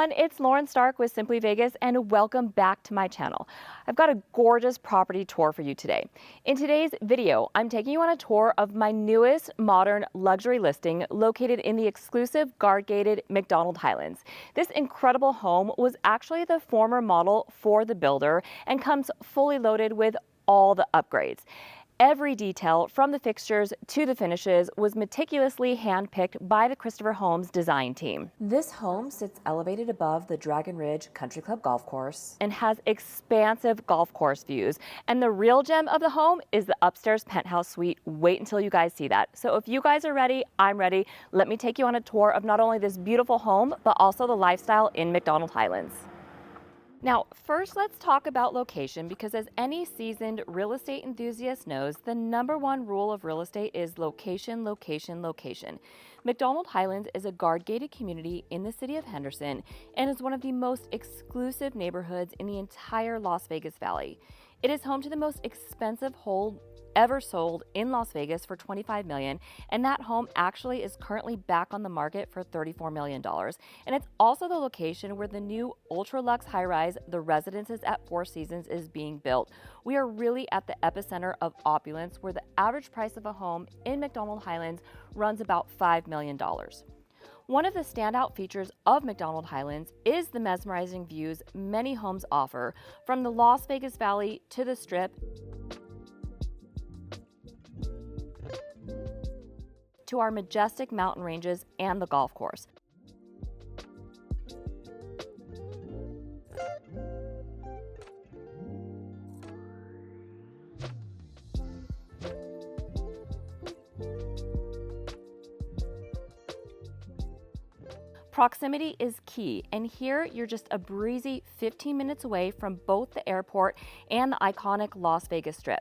everyone, it's Lauren Stark with Simply Vegas and welcome back to my channel. I've got a gorgeous property tour for you today. In today's video, I'm taking you on a tour of my newest modern luxury listing located in the exclusive guard-gated Macdonald Highlands. This incredible home was actually the former model for the builder and comes fully loaded with all the upgrades. Every detail from the fixtures to the finishes was meticulously handpicked by the Christopher Homes design team. This home sits elevated above the DragonRidge Country Club golf course and has expansive golf course views. And the real gem of the home is the upstairs penthouse suite. Wait until you guys see that. So if you guys are ready, I'm ready. Let me take you on a tour of not only this beautiful home, but also the lifestyle in Macdonald Highlands. Now, first let's talk about location, because as any seasoned real estate enthusiast knows, the #1 rule of real estate is location, location, location. Macdonald Highlands is a guard-gated community in the city of Henderson and is one of the most exclusive neighborhoods in the entire Las Vegas Valley. It is home to the most expensive home ever sold in Las Vegas for $25 million, and that home actually is currently back on the market for $34 million. And it's also the location where the new ultra-luxe high-rise, the Residences at Four Seasons, is being built. We are really at the epicenter of opulence, where the average price of a home in Macdonald Highlands runs about $5 million. One of the standout features of Macdonald Highlands is the mesmerizing views many homes offer, from the Las Vegas Valley to the Strip, to our majestic mountain ranges and the golf course. Proximity is key, and here you're just a breezy 15 minutes away from both the airport and the iconic Las Vegas Strip.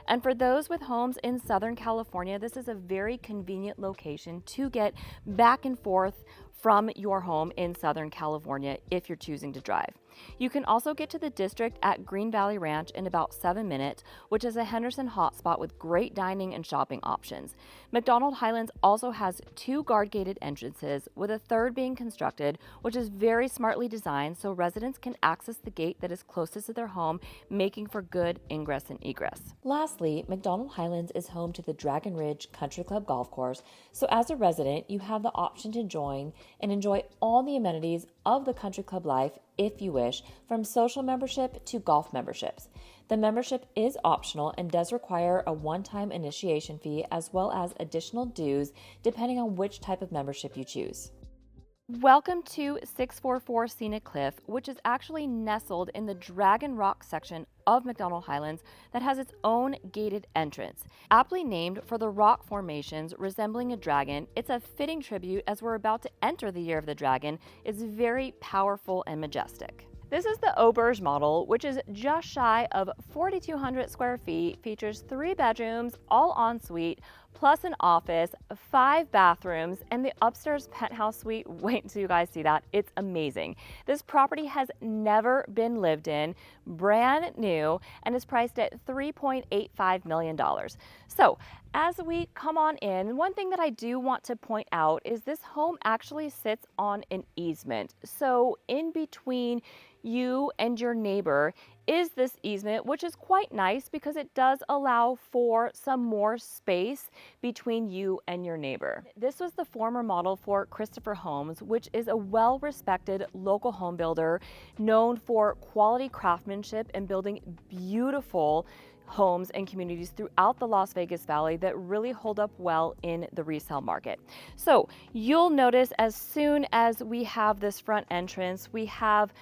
And for those with homes in Southern California, this is a very convenient location to get back and forth from your home in Southern California if you're choosing to drive. You can also get to the district at Green Valley Ranch in about 7 minutes, which is a Henderson hotspot with great dining and shopping options. Macdonald Highlands also has 2 guard-gated entrances, with a third being constructed, which is very smartly designed so residents can access the gate that is closest to their home, making for good ingress and egress. Lastly, Macdonald Highlands is home to the DragonRidge Country Club golf course, so as a resident, you have the option to join and enjoy all the amenities of the country club life if you wish, from social membership to golf memberships. The membership is optional and does require a one-time initiation fee as well as additional dues depending on which type of membership you choose. Welcome to 644 Scenic Cliff, which is actually nestled in the Dragon Rock section of Macdonald Highlands that has its own gated entrance. Aptly named for the rock formations resembling a dragon, it's a fitting tribute as we're about to enter the year of the dragon. It's very powerful and majestic. This is the Auberge model, which is just shy of 4,200 square feet, features 3 bedrooms, all en suite, plus an office, 5 bathrooms, and the upstairs penthouse suite. Wait until you guys see that. It's amazing. This property has never been lived in, brand new, and is priced at $3.85 million. So as we come on in, one thing that I do want to point out is this home actually sits on an easement. So in between you and your neighbor is this easement, which is quite nice because it does allow for some more space between you and your neighbor. This was the former model for Christopher Homes, which is a well-respected local home builder known for quality craftsmanship and building beautiful homes and communities throughout the Las Vegas Valley that really hold up well in the resale market. So you'll notice as soon as we have this front entrance, we have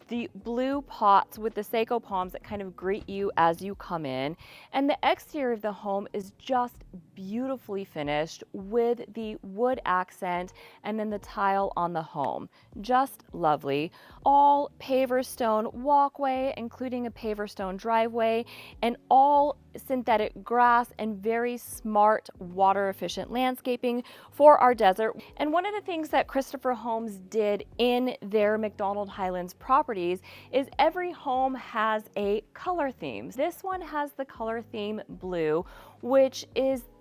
the blue pots with the Seiko palms that kind of greet you as you come in. And the exterior of the home is just beautifully finished with the wood accent and then the tile on the home. Just lovely. All paver stone walkway, including a paver stone driveway, and all synthetic grass and very smart water efficient landscaping for our desert. And one of the things that Christopher Homes did in their Macdonald Highlands properties is every home has a color theme. This one has the color theme blue, which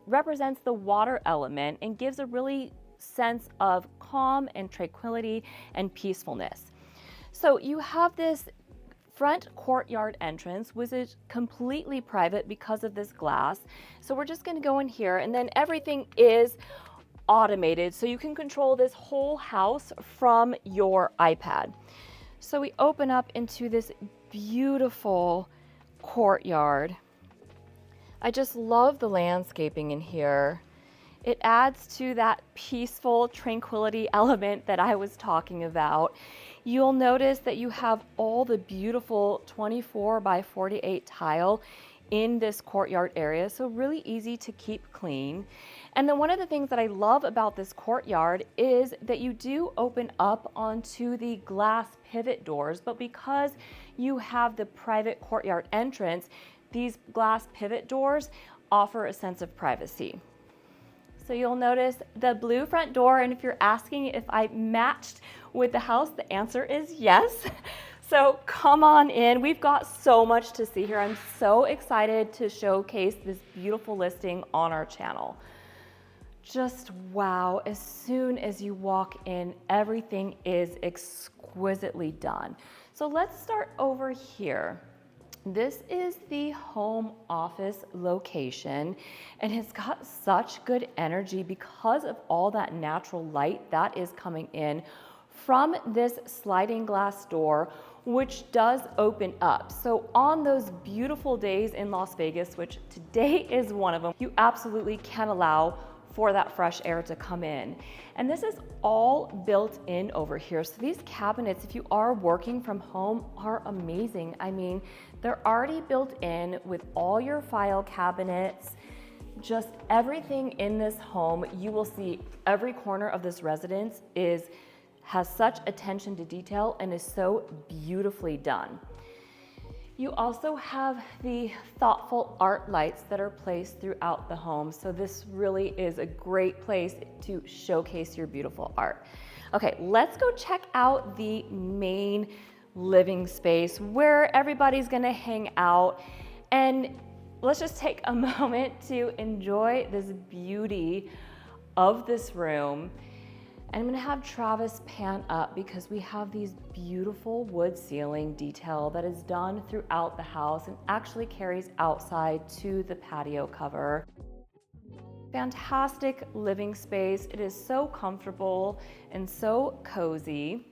represents the water element and gives a really sense of calm and tranquility and peacefulness. So you have this front courtyard entrance, which is completely private because of this glass. So we're just gonna go in here, and then everything is automated, so you can control this whole house from your iPad. So we open up into this beautiful courtyard. I just love the landscaping in here. It adds to that peaceful tranquility element that I was talking about. You'll notice that you have all the beautiful 24 by 48 tile in this courtyard area, so really easy to keep clean. And then one of the things that I love about this courtyard is that you do open up onto the glass pivot doors, but because you have the private courtyard entrance, these glass pivot doors offer a sense of privacy. So you'll notice the blue front door, and if you're asking if I matched with the house, the answer is yes. So come on in. We've got so much to see here. I'm so excited to showcase this beautiful listing on our channel. Just wow, as soon as you walk in, everything is exquisitely done. So let's start over here. This is the home office location, and it's got such good energy because of all that natural light that is coming in from this sliding glass door, which does open up. So on those beautiful days in Las Vegas, which today is one of them, you absolutely can allow for that fresh air to come in. And this is all built in over here. So these cabinets, if you are working from home, are amazing. I mean, they're already built in with all your file cabinets, just everything in this home. You will see every corner of this residence has such attention to detail and is so beautifully done. You also have the thoughtful art lights that are placed throughout the home. So this really is a great place to showcase your beautiful art. Okay, let's go check out the main living space where everybody's gonna hang out. And let's just take a moment to enjoy this beauty of this room. And I'm gonna have Travis pan up because we have these beautiful wood ceiling detail that is done throughout the house and actually carries outside to the patio cover. Fantastic living space. It is so comfortable and so cozy.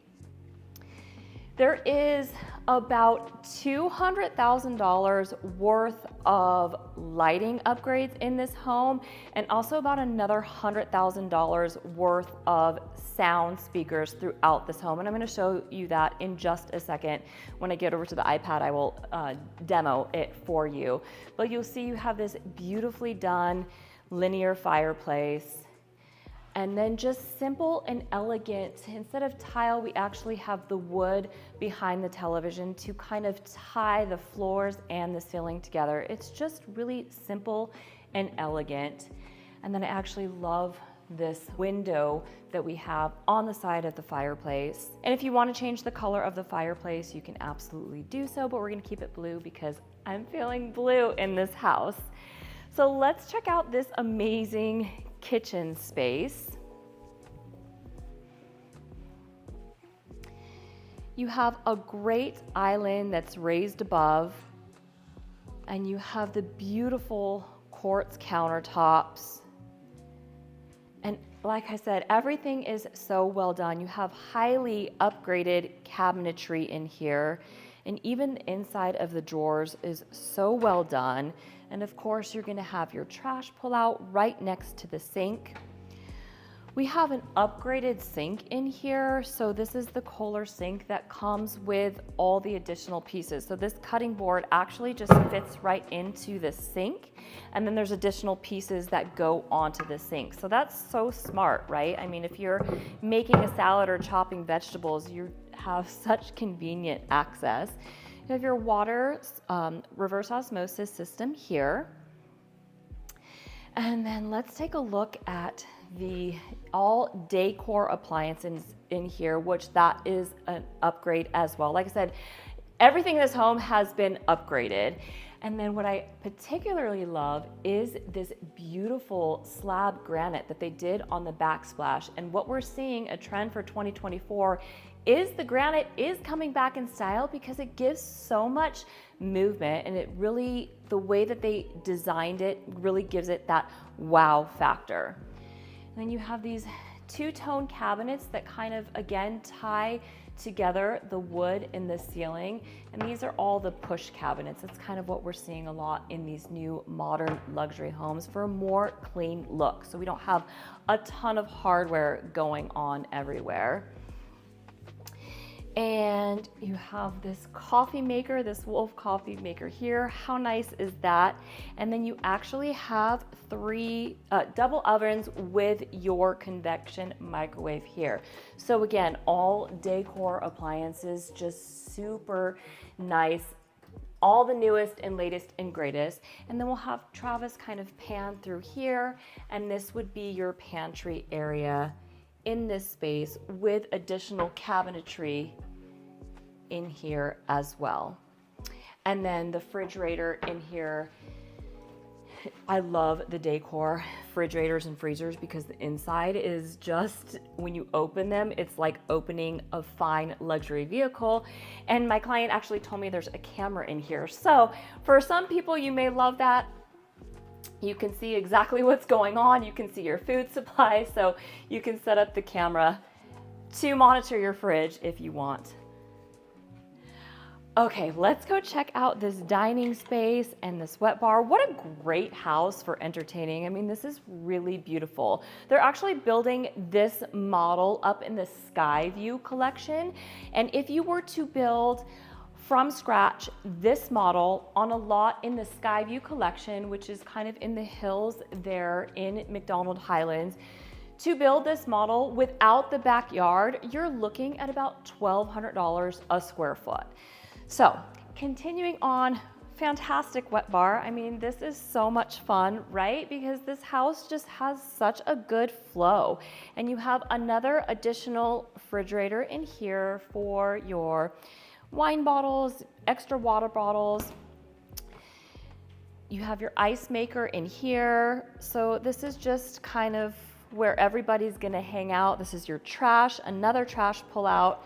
There is about $200,000 worth of lighting upgrades in this home, and also about another $100,000 worth of sound speakers throughout this home. And I'm going to show you that in just a second. When I get over to the iPad, I will demo it for you. But you'll see you have this beautifully done linear fireplace. And then just simple and elegant. Instead of tile, we actually have the wood behind the television to kind of tie the floors and the ceiling together. It's just really simple and elegant. And then I actually love this window that we have on the side of the fireplace. And if you want to change the color of the fireplace, you can absolutely do so, but we're going to keep it blue because I'm feeling blue in this house. So let's check out this amazing kitchen space. You have a great island that's raised above, and you have the beautiful quartz countertops. And like I said, everything is so well done. You have highly upgraded cabinetry in here, and even the inside of the drawers is so well done. And of course, you're gonna have your trash pullout right next to the sink. We have an upgraded sink in here. So this is the Kohler sink that comes with all the additional pieces. So this cutting board actually just fits right into the sink. And then there's additional pieces that go onto the sink. So that's so smart, right? I mean, if you're making a salad or chopping vegetables, you have such convenient access. You have your water reverse osmosis system here. And then let's take a look at the all Dacor appliances in here, which that is an upgrade as well. Like I said, everything in this home has been upgraded. And then what I particularly love is this beautiful slab granite that they did on the backsplash. And what we're seeing a trend for 2024 is the granite is coming back in style because it gives so much movement, and it really, the way that they designed it really gives it that wow factor. And then you have these two-tone cabinets that kind of, again, tie together the wood in the ceiling. And these are all the push cabinets. That's kind of what we're seeing a lot in these new modern luxury homes for a more clean look. So we don't have a ton of hardware going on everywhere. And you have this coffee maker, this Wolf coffee maker here. How nice is that? And then you actually have three double ovens with your convection microwave here. So again, all Dacor appliances, just super nice. All the newest and latest and greatest. And then we'll have Travis kind of pan through here, and this would be your pantry area in this space with additional cabinetry in here as well. And then the refrigerator in here. I love the Dacor refrigerators and freezers because the inside is just, when you open them, it's like opening a fine luxury vehicle. And my client actually told me there's a camera in here. So for some people, you may love that. You can see exactly what's going on. You can see your food supply. So you can set up the camera to monitor your fridge if you want. Okay, let's go check out this dining space and this wet bar. What a great house for entertaining. I mean, this is really beautiful. They're actually building this model up in the Skyview collection. And if you were to build from scratch this model on a lot in the Skyview collection, which is kind of in the hills there in Macdonald Highlands, to build this model without the backyard, you're looking at about $1,200 a square foot. So continuing on, fantastic wet bar. I mean, this is so much fun, right? Because this house just has such a good flow. And you have another additional refrigerator in here for your wine bottles, extra water bottles. You have your ice maker in here. So this is just kind of where everybody's gonna hang out. This is your trash, another trash pullout.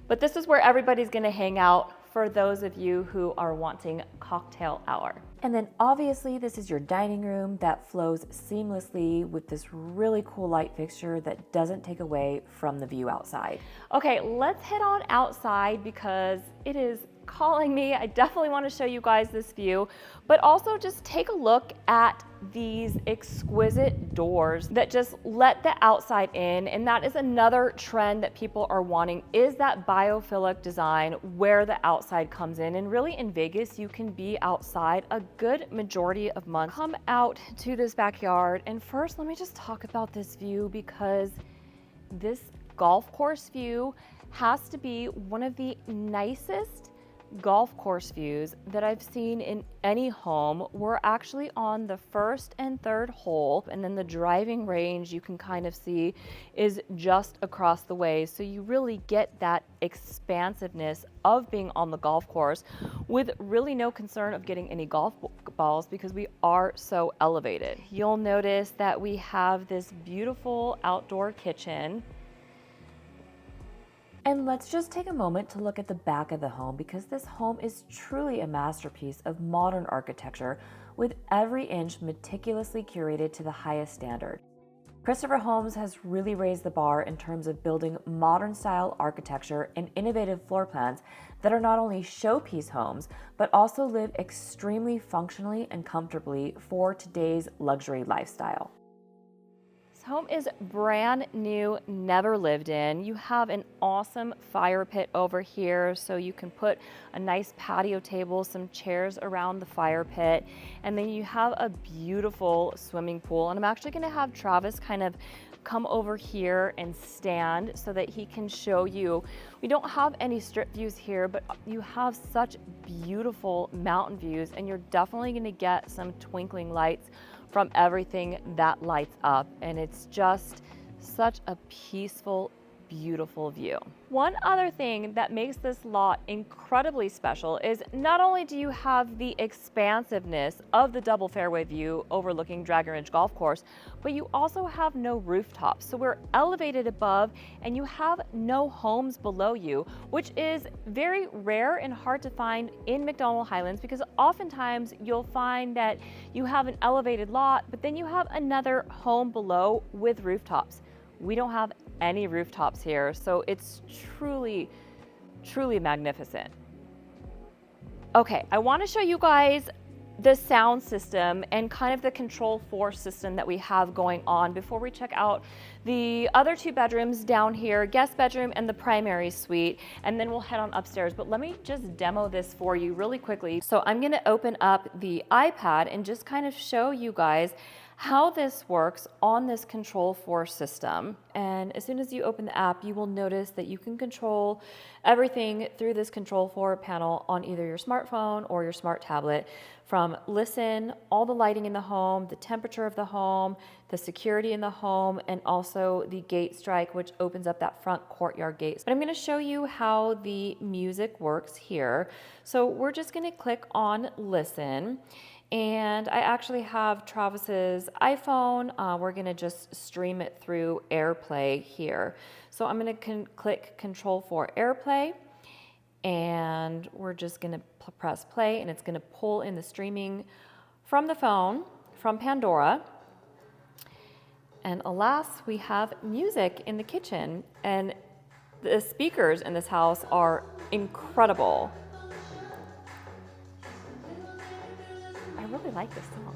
But this is where everybody's gonna hang out for those of you who are wanting cocktail hour. And then obviously this is your dining room that flows seamlessly with this really cool light fixture that doesn't take away from the view outside. Okay, let's head on outside because it is calling me. I definitely want to show you guys this view, but also just take a look at these exquisite doors that just let the outside in. And that is another trend that people are wanting, is that biophilic design where the outside comes in. And really in Vegas, you can be outside a good majority of months. Come out to this backyard. And first, let me just talk about this view, because this golf course view has to be one of the nicest golf course views that I've seen in any home. We're actually on the first and third hole, and then the driving range you can kind of see is just across the way. So you really get that expansiveness of being on the golf course with really no concern of getting any golf balls because we are so elevated. You'll notice that we have this beautiful outdoor kitchen. And let's just take a moment to look at the back of the home, because this home is truly a masterpiece of modern architecture with every inch meticulously curated to the highest standard. Christopher Homes has really raised the bar in terms of building modern style architecture and innovative floor plans that are not only showpiece homes, but also live extremely functionally and comfortably for today's luxury lifestyle. Home is brand new, never lived in. You have an awesome fire pit over here, so you can put a nice patio table, some chairs around the fire pit, and then you have a beautiful swimming pool. And I'm actually gonna have Travis kind of come over here and stand so that he can show you. We don't have any strip views here, but you have such beautiful mountain views, and you're definitely gonna get some twinkling lights from everything that lights up. And it's just such a peaceful, beautiful view. One other thing that makes this lot incredibly special is not only do you have the expansiveness of the double fairway view overlooking DragonRidge Golf Course, but you also have no rooftops. So we're elevated above and you have no homes below you, which is very rare and hard to find in Macdonald Highlands, because oftentimes you'll find that you have an elevated lot, but then you have another home below with rooftops. We don't have any rooftops here, so it's truly, truly magnificent. Okay, I want to show you guys the sound system and kind of the control force system that we have going on before we check out the other two bedrooms down here, guest bedroom and the primary suite, and then we'll head on upstairs. But let me just demo this for you really quickly. So I'm going to open up the iPad and just kind of show you guys how this works on this control force system. And as soon as you open the app, you will notice that you can control everything through this control force panel on either your smartphone or your smart tablet, from listen, all the lighting in the home, the temperature of the home, the security in the home, and also the gate strike, which opens up that front courtyard gate. But I'm going to show you how the music works here. So we're just going to click on listen. And I actually have Travis's iPhone. We're going to just stream it through AirPlay here. So I'm going to click Control for AirPlay, and we're just going to press play, and it's going to pull in the streaming from the phone from Pandora. And alas, we have music in the kitchen, and the speakers in this house are incredible. I really like this song.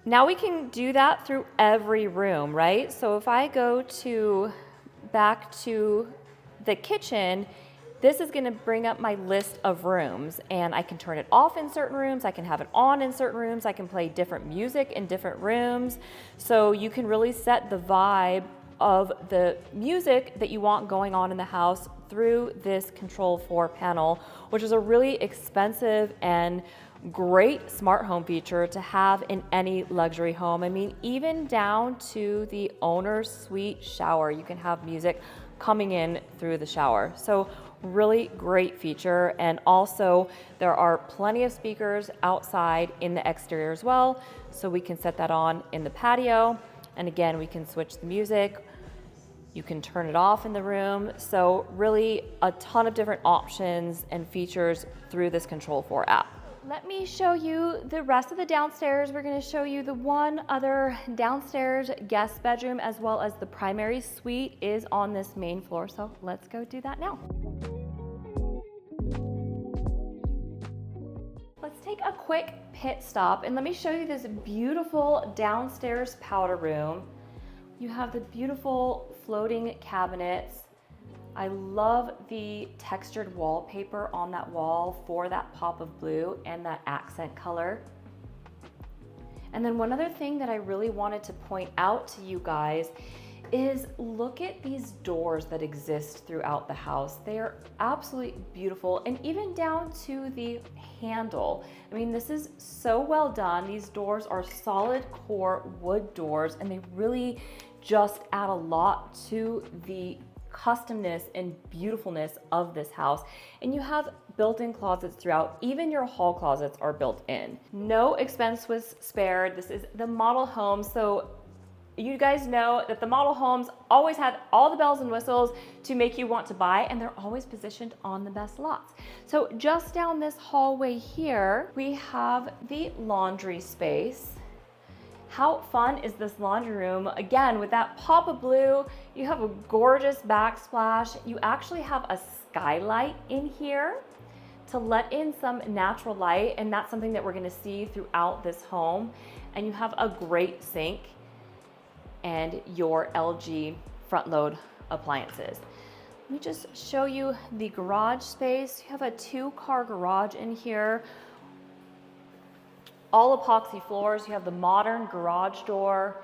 Now we can do that through every room, right? So if I go back to the kitchen, this is going to bring up my list of rooms, and I can turn it off in certain rooms, I can have it on in certain rooms, I can play different music in different rooms. So you can really set the vibe of the music that you want going on in the house through this Control 4 panel, which is a really expensive and great smart home feature to have in any luxury home. I mean, even down to the owner's suite shower, you can have music coming in through the shower. So really great feature. And also there are plenty of speakers outside in the exterior as well. So we can set that on in the patio. And again, we can switch the music. You can turn it off in the room. So really a ton of different options and features through this Control 4 app. Let me show you the rest of the downstairs. We're going to show you the one other downstairs guest bedroom, as well as the primary suite is on this main floor. So let's go do that now. Let's take a quick pit stop and let me show you this beautiful downstairs powder room. You have the beautiful floating cabinets. I love the textured wallpaper on that wall for that pop of blue and that accent color. And then one other thing that I really wanted to point out to you guys is look at these doors that exist throughout the house. They are absolutely beautiful, and even down to the handle. I mean, this is so well done. These doors are solid core wood doors, and they really just add a lot to the customness and beautifulness of this house. And you have built-in closets throughout. Even your hall closets are built in. No expense was spared. This is the model home, so you guys know that the model homes always had all the bells and whistles to make you want to buy, and they're always positioned on the best lots. So just down this hallway here, we have the laundry space. How fun is this laundry room? Again, with that pop of blue, you have a gorgeous backsplash. You actually have a skylight in here to let in some natural light, and that's something that we're gonna see throughout this home. And you have a great sink and your LG front load appliances. Let me just show you the garage space. You have a 2-car garage in here. All epoxy floors. You have the modern garage door.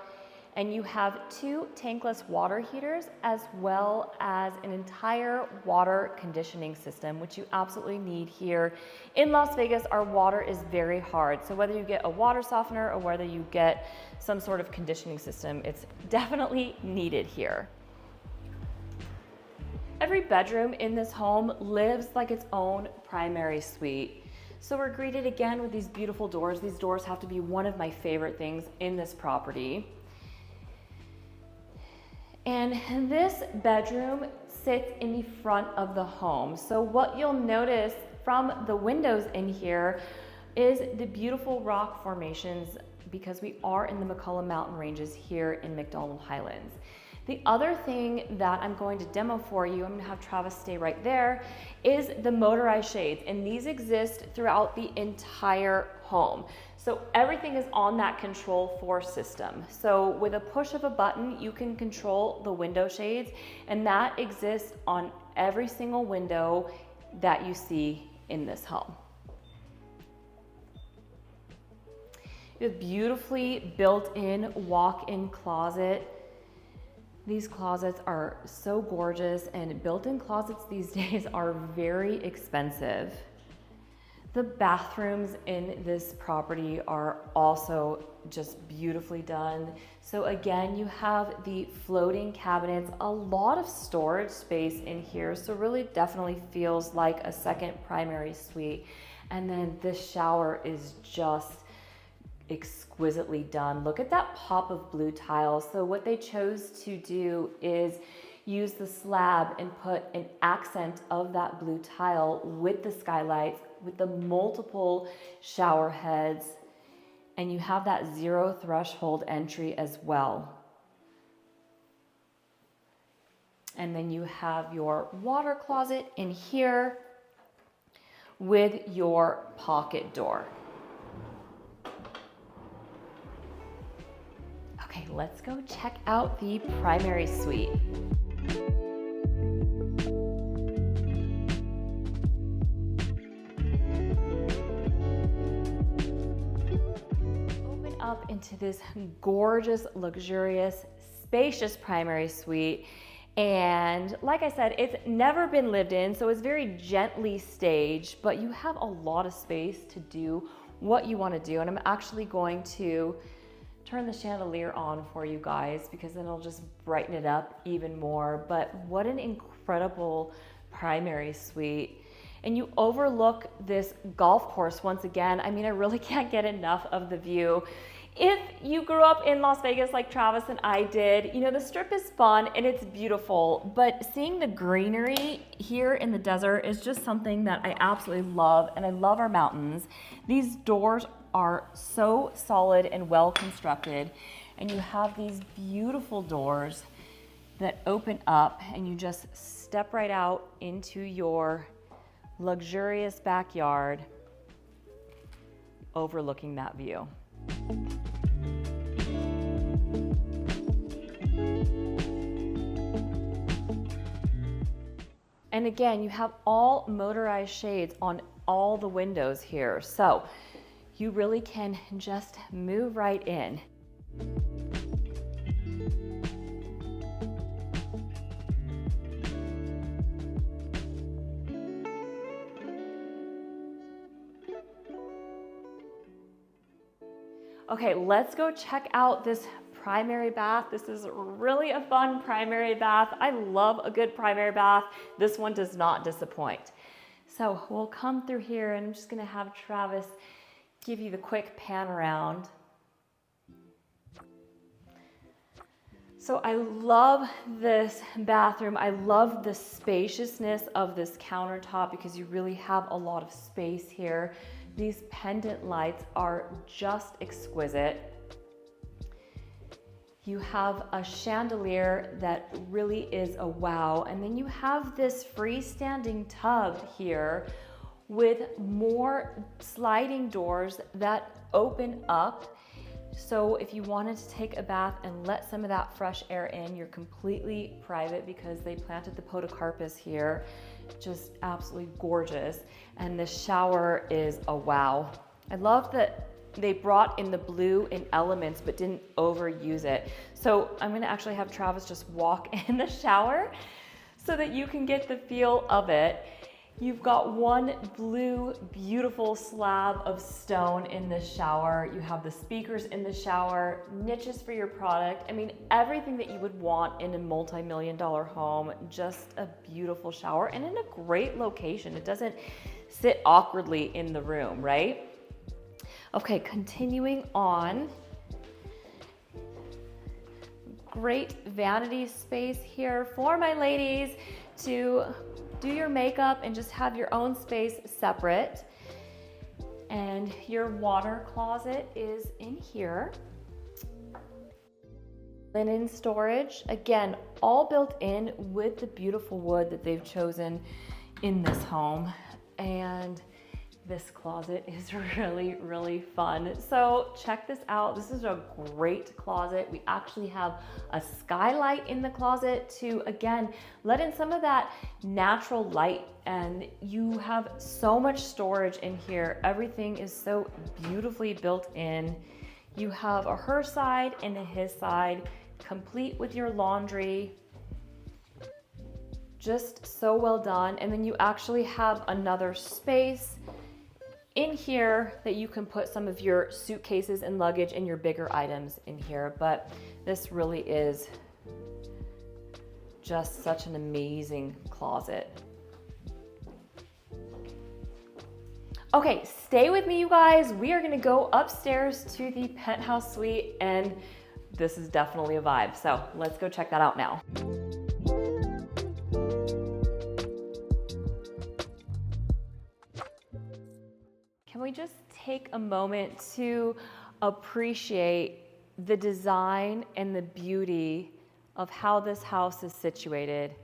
And you have 2 tankless water heaters as well as an entire water conditioning system, which you absolutely need here. In Las Vegas, our water is very hard. So whether you get a water softener or whether you get some sort of conditioning system, it's definitely needed here. Every bedroom in this home lives like its own primary suite. So we're greeted again with these beautiful doors. These doors have to be one of my favorite things in this property. And this bedroom sits in the front of the home. So what you'll notice from the windows in here is the beautiful rock formations because we are in the McCullough Mountain Ranges here in Macdonald Highlands. The other thing that I'm going to demo for you, I'm gonna have Travis stay right there, is the motorized shades. And these exist throughout the entire home. So everything is on that Control 4 system. So with a push of a button, you can control the window shades, and that exists on every single window that you see in this home. You have beautifully built-in walk-in closet. These closets are so gorgeous, and built-in closets these days are very expensive. The bathrooms in this property are also just beautifully done. So again, you have the floating cabinets, a lot of storage space in here. So really definitely feels like a second primary suite. And then this shower is just exquisitely done. Look at that pop of blue tile. So what they chose to do is use the slab and put an accent of that blue tile with the skylights, with the multiple shower heads, and you have that 0 threshold entry as well. And then you have your water closet in here with your pocket door. Okay, let's go check out the primary suite. Open up into this gorgeous, luxurious, spacious primary suite. And like I said, it's never been lived in, so it's very gently staged, but you have a lot of space to do what you want to do. And I'm actually going to turn the chandelier on for you guys because then it'll just brighten it up even more. But what an incredible primary suite. And you overlook this golf course once again. I mean, I really can't get enough of the view. If you grew up in Las Vegas like Travis and I did, you know, the Strip is fun and it's beautiful, but seeing the greenery here in the desert is just something that I absolutely love, and I love our mountains. These doors are so solid and well constructed, and you have these beautiful doors that open up and you just step right out into your luxurious backyard overlooking that view. And again, you have all motorized shades on all the windows here. So you really can just move right in. Okay, let's go check out this primary bath. This is really a fun primary bath. I love a good primary bath. This one does not disappoint. So we'll come through here, and I'm just gonna have Travis give you the quick pan around. So I love this bathroom. I love the spaciousness of this countertop because you really have a lot of space here. These pendant lights are just exquisite. You have a chandelier that really is a wow. And then you have this freestanding tub here with more sliding doors that open up. So if you wanted to take a bath and let some of that fresh air in, you're completely private because they planted the podocarpus here. Just absolutely gorgeous. And the shower is a wow. I love that they brought in the blue in elements but didn't overuse it. So I'm gonna actually have Travis just walk in the shower so that you can get the feel of it. You've got one blue, beautiful slab of stone in the shower. You have the speakers in the shower, niches for your product. I mean, everything that you would want in a multi-million-dollar home, just a beautiful shower and in a great location. It doesn't sit awkwardly in the room, right? Okay, continuing on. Great vanity space here for my ladies to do your makeup and just have your own space separate. And your water closet is in here. Linen storage, again, all built in with the beautiful wood that they've chosen in this home. And this closet is really, really fun. So check this out. This is a great closet. We actually have a skylight in the closet to, again, let in some of that natural light. And you have so much storage in here. Everything is so beautifully built in. You have a her side and a his side, complete with your laundry. Just so well done. And then you actually have another space in here that you can put some of your suitcases and luggage and your bigger items in here. But this really is just such an amazing closet. Okay, stay with me, you guys. We are gonna go upstairs to the penthouse suite, and this is definitely a vibe. So let's go check that out now. Can we just take a moment to appreciate the design and the beauty of how this house is situated?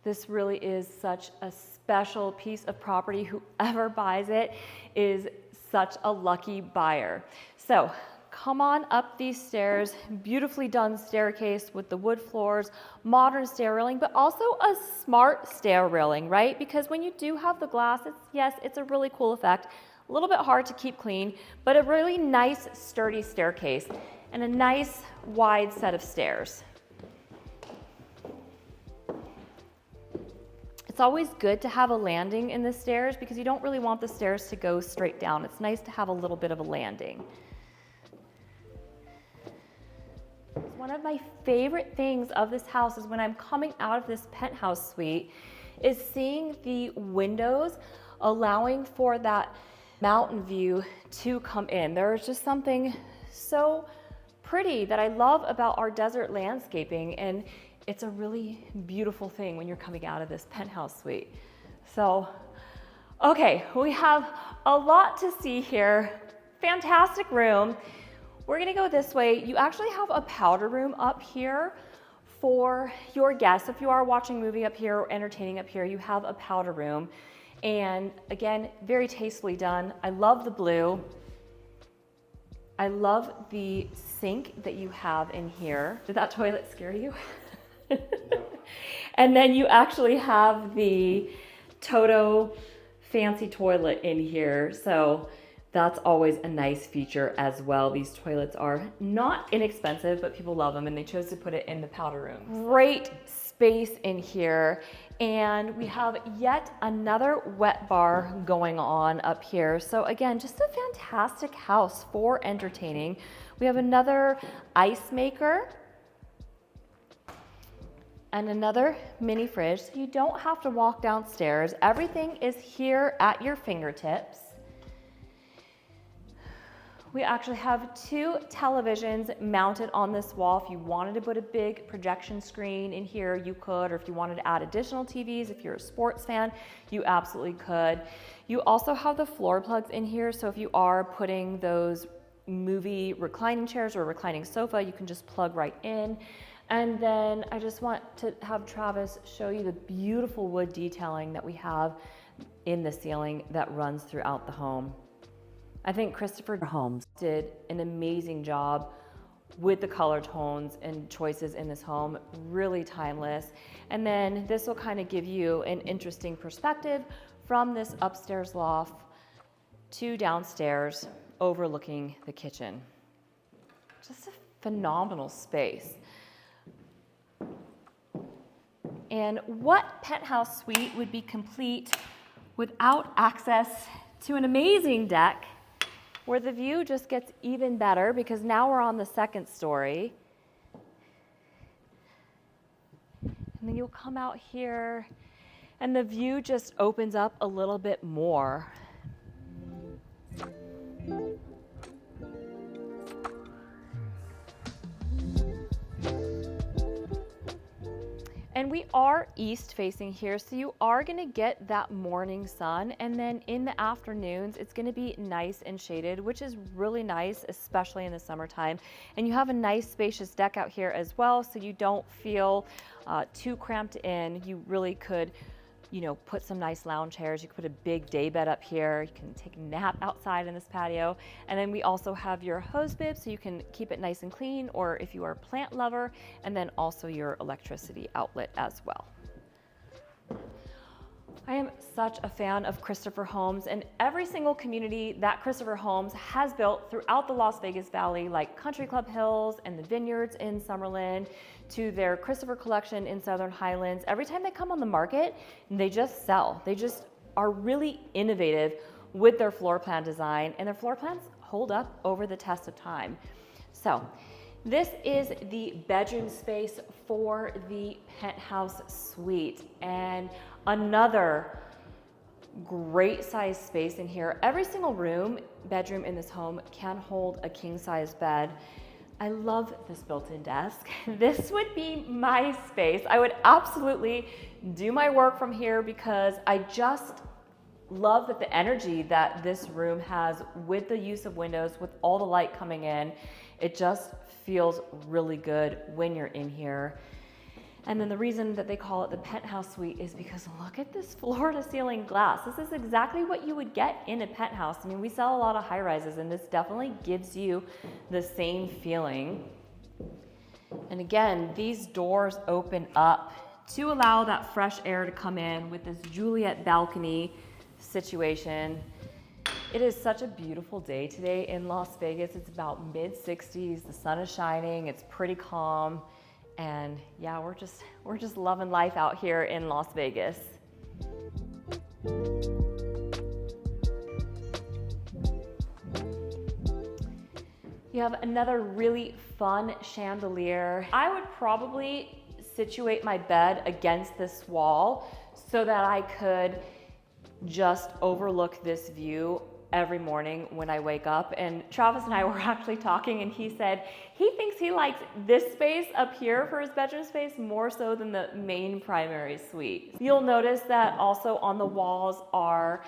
This really is such a special piece of property. Whoever buys it is such a lucky buyer. So come on up these stairs, beautifully done staircase with the wood floors, modern stair railing, but also a smart stair railing, right? Because when you do have the glass, it's a really cool effect. A little bit hard to keep clean, but a really nice sturdy staircase and a nice wide set of stairs. It's always good to have a landing in the stairs because you don't really want the stairs to go straight down. It's nice to have a little bit of a landing. One of my favorite things of this house is when I'm coming out of this penthouse suite is seeing the windows allowing for that mountain view to come in. There's just something so pretty that I love about our desert landscaping, and it's a really beautiful thing when you're coming out of this penthouse suite. So, okay, we have a lot to see here. Fantastic room. We're gonna go this way. You actually have a powder room up here for your guests. If you are watching a movie up here or entertaining up here, you have a powder room. And again, very tastefully done. I love the blue. I love the sink that you have in here. Did that toilet scare you? And then you actually have the Toto fancy toilet in here. So that's always a nice feature as well. These toilets are not inexpensive, but people love them, and they chose to put it in the powder room. Great space in here. And we have yet another wet bar going on up here. So again, just a fantastic house for entertaining. We have another ice maker and another mini fridge. So you don't have to walk downstairs. Everything is here at your fingertips. We actually have 2 televisions mounted on this wall. If you wanted to put a big projection screen in here, you could, or if you wanted to add additional TVs, if you're a sports fan, you absolutely could. You also have the floor plugs in here, so if you are putting those movie reclining chairs or a reclining sofa, you can just plug right in. And then I just want to have Travis show you the beautiful wood detailing that we have in the ceiling that runs throughout the home. I think Christopher Holmes did an amazing job with the color tones and choices in this home, really timeless. And then this will kind of give you an interesting perspective from this upstairs loft to downstairs. overlooking the kitchen. Just a phenomenal space. And what penthouse suite would be complete without access to an amazing deck where the view just gets even better because now we're on the second story. And then you'll come out here and the view just opens up a little bit more. And we are east facing here, so you are gonna get that morning sun, and then in the afternoons, it's gonna be nice and shaded, which is really nice, especially in the summertime. And you have a nice spacious deck out here as well, so you don't feel too cramped in. You really could, you know, put some nice lounge chairs. You could put a big day bed up here. You can take a nap outside in this patio. And then we also have your hose bib, so you can keep it nice and clean, or if you are a plant lover, and then also your electricity outlet as well. I am such a fan of Christopher Homes, and every single community that Christopher Homes has built throughout the Las Vegas Valley, like Country Club Hills and the Vineyards in Summerlin, to their Christopher collection in Southern Highlands, every time they come on the market, they just sell. They just are really innovative with their floor plan design, and their floor plans hold up over the test of time. So this is the bedroom space for the penthouse suite, and another great size space in here. Every single bedroom in this home can hold a king size bed. I love this built-in desk. This would be my space. I would absolutely do my work from here because I just love that the energy that this room has with the use of windows, with all the light coming in. It just feels really good when you're in here. And then the reason that they call it the penthouse suite is because look at this floor to ceiling glass. This is exactly what you would get in a penthouse. I mean, we sell a lot of high rises, and this definitely gives you the same feeling. And again, these doors open up to allow that fresh air to come in with this Juliet balcony situation. It is such a beautiful day today in Las Vegas. It's about mid-60s, the sun is shining, it's pretty calm. And yeah, we're just loving life out here in Las Vegas. You have another really fun chandelier. I would probably situate my bed against this wall so that I could just overlook this view every morning when I wake up. And Travis and I were actually talking, and he said he thinks he likes this space up here for his bedroom space more so than the main primary suite. You'll notice that also on the walls are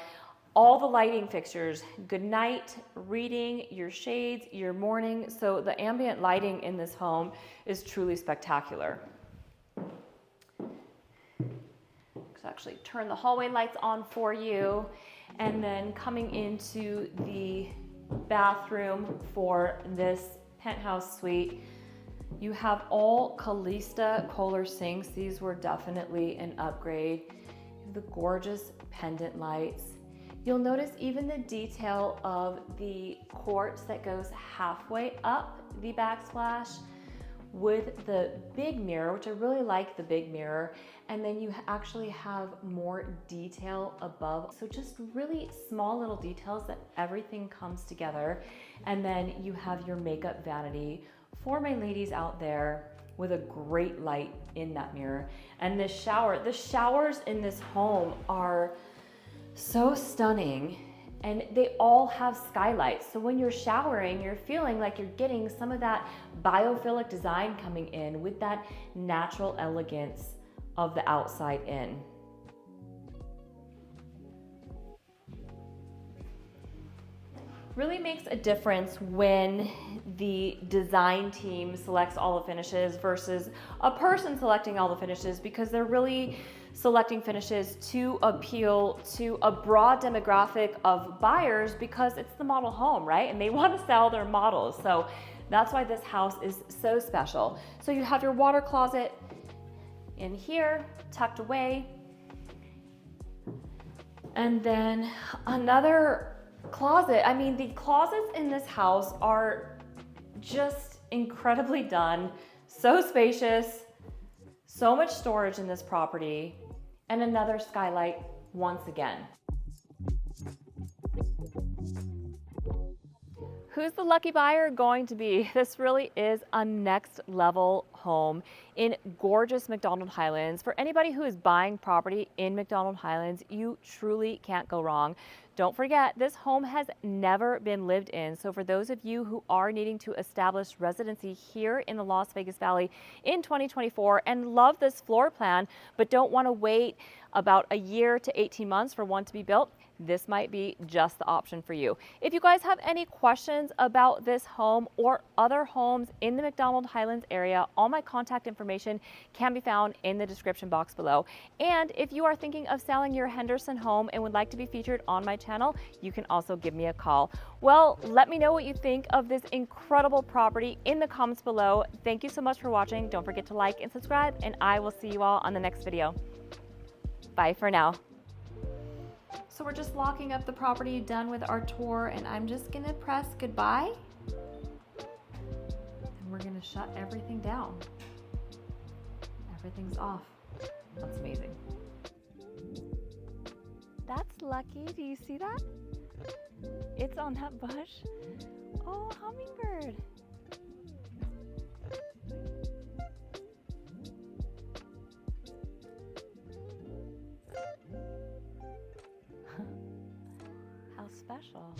all the lighting fixtures, good night, reading, your shades, your morning. So the ambient lighting in this home is truly spectacular. Let's actually turn the hallway lights on for you. And then coming into the bathroom for this penthouse suite, you have all Calista Kohler sinks. These were definitely an upgrade. The gorgeous pendant lights. You'll notice even the detail of the quartz that goes halfway up the backsplash with the big mirror, which I really like the big mirror. And then you actually have more detail above. So just really small little details that everything comes together. And then you have your makeup vanity for my ladies out there with a great light in that mirror. And the showers in this home are so stunning. And they all have skylights. So when you're showering, you're feeling like you're getting some of that biophilic design coming in with that natural elegance of the outside in. Really makes a difference when the design team selects all the finishes versus a person selecting all the finishes, because they're really selecting finishes to appeal to a broad demographic of buyers because it's the model home, right? And they want to sell their models. So that's why this house is so special. So you have your water closet in here, tucked away. And then another Closet. I mean, the closets in this house are just incredibly done. So spacious, so much storage in this property, and another skylight once again. Who's the lucky buyer going to be? This really is a next level home in gorgeous Macdonald Highlands. For anybody who is buying property in Macdonald Highlands, you truly can't go wrong. Don't forget, this home has never been lived in. So for those of you who are needing to establish residency here in the Las Vegas Valley in 2024 and love this floor plan, but don't want to wait about a year to 18 months for one to be built, this might be just the option for you. If you guys have any questions about this home or other homes in the Macdonald Highlands area, all my contact information can be found in the description box below. And if you are thinking of selling your Henderson home and would like to be featured on my channel, you can also give me a call. Well, let me know what you think of this incredible property in the comments below. Thank you so much for watching. Don't forget to like and subscribe, and I will see you all on the next video. Bye for now. So we're just locking up the property, done with our tour, and I'm just gonna press goodbye. And we're gonna shut everything down. Everything's off. That's amazing. That's lucky. Do you see that? It's on that bush. Oh, hummingbird. How special.